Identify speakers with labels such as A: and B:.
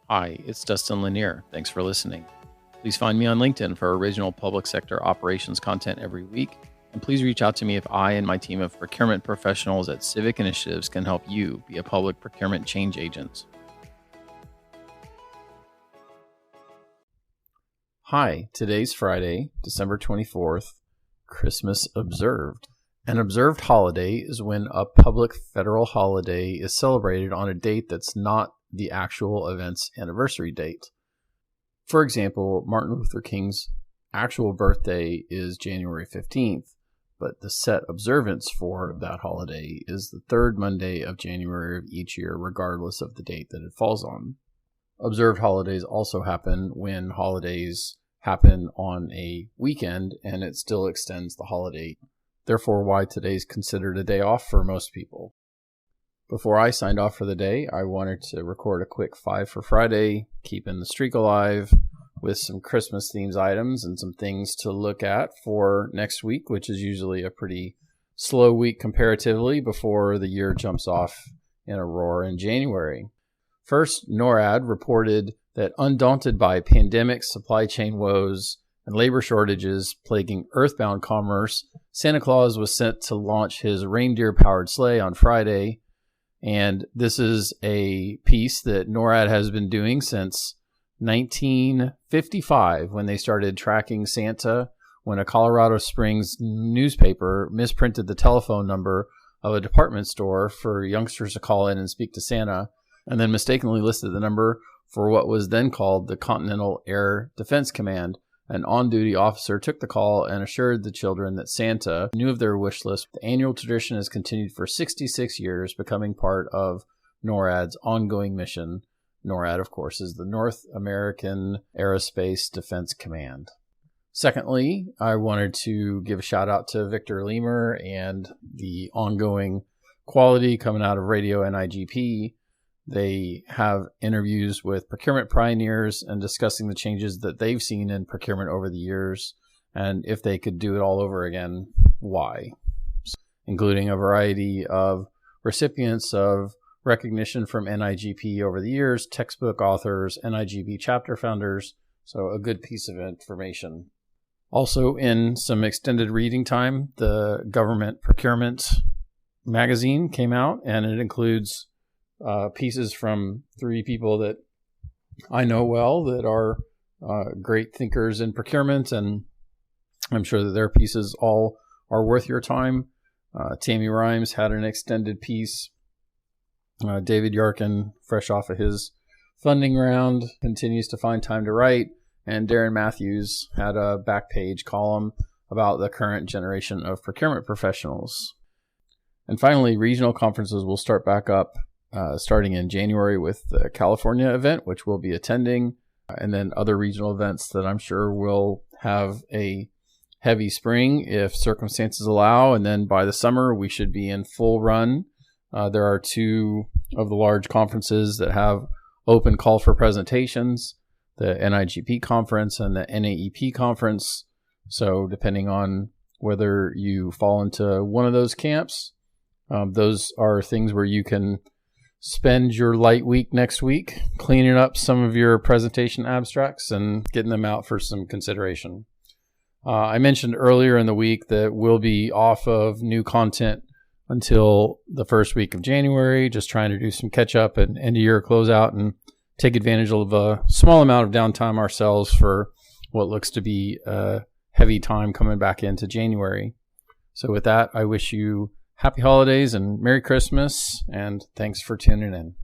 A: Hi, it's Dustin Lanier. Thanks for listening. Please find me on LinkedIn for original public sector operations content every week. And please reach out to me if I and my team of procurement professionals at Civic Initiatives can help you be a public procurement change agent. Hi, today's Friday, December 24th, Christmas observed. An observed holiday is when a public federal holiday is celebrated on a date that's not the actual event's anniversary date. For example, Martin Luther King's actual birthday is January 15th, but the set observance for that holiday is the third Monday of January of each year, regardless of the date that it falls on. Observed holidays also happen when holidays happen on a weekend, and it still extends the holiday. Therefore, why today's considered a day off for most people. Before I signed off for the day, I wanted to record a quick 5 for Friday, keeping the streak alive with some Christmas themes items and some things to look at for next week, which is usually a pretty slow week comparatively before the year jumps off in a roar in January. First, NORAD reported that undaunted by pandemic, supply chain woes, and labor shortages plaguing earthbound commerce, Santa Claus was set to launch his reindeer-powered sleigh on Friday. And this is a piece that NORAD has been doing since 1955 when they started tracking Santa when a Colorado Springs newspaper misprinted the telephone number of a department store for youngsters to call in and speak to Santa, and then mistakenly listed the number for what was then called the Continental Air Defense Command. An on-duty officer took the call and assured the children that Santa knew of their wish list. The annual tradition has continued for 66 years, becoming part of NORAD's ongoing mission. NORAD, of course, is the North American Aerospace Defense Command. Secondly, I wanted to give a shout out to Victor Lemur and the ongoing quality coming out of Radio NIGP. They have interviews with procurement pioneers and discussing the changes that they've seen in procurement over the years, and if they could do it all over again, why? Including a variety of recipients of recognition from NIGP over the years, textbook authors, NIGP chapter founders, so a good piece of information. Also, in some extended reading time, the Government Procurement magazine came out, and it includes pieces from 3 people that I know well that are great thinkers in procurement, and I'm sure that their pieces all are worth your time. Tammy Rhymes had an extended piece. David Yarkin, fresh off of his funding round, continues to find time to write. And Darren Matthews had a back page column about the current generation of procurement professionals. And finally, regional conferences will start back up starting in January with the California event, which we'll be attending, and then other regional events that I'm sure will have a heavy spring if circumstances allow. And then by the summer, we should be in full run. There are 2 of the large conferences that have open call for presentations, the NIGP conference and the NAEP conference. So depending on whether you fall into one of those camps, those are things where you can spend your light week next week cleaning up some of your presentation abstracts and getting them out for some consideration. I mentioned earlier in the week that we'll be off of new content until the first week of January, just trying to do some catch up and end of year closeout and take advantage of a small amount of downtime ourselves for what looks to be a heavy time coming back into January. So with that, I wish you Happy holidays and Merry Christmas, and thanks for tuning in.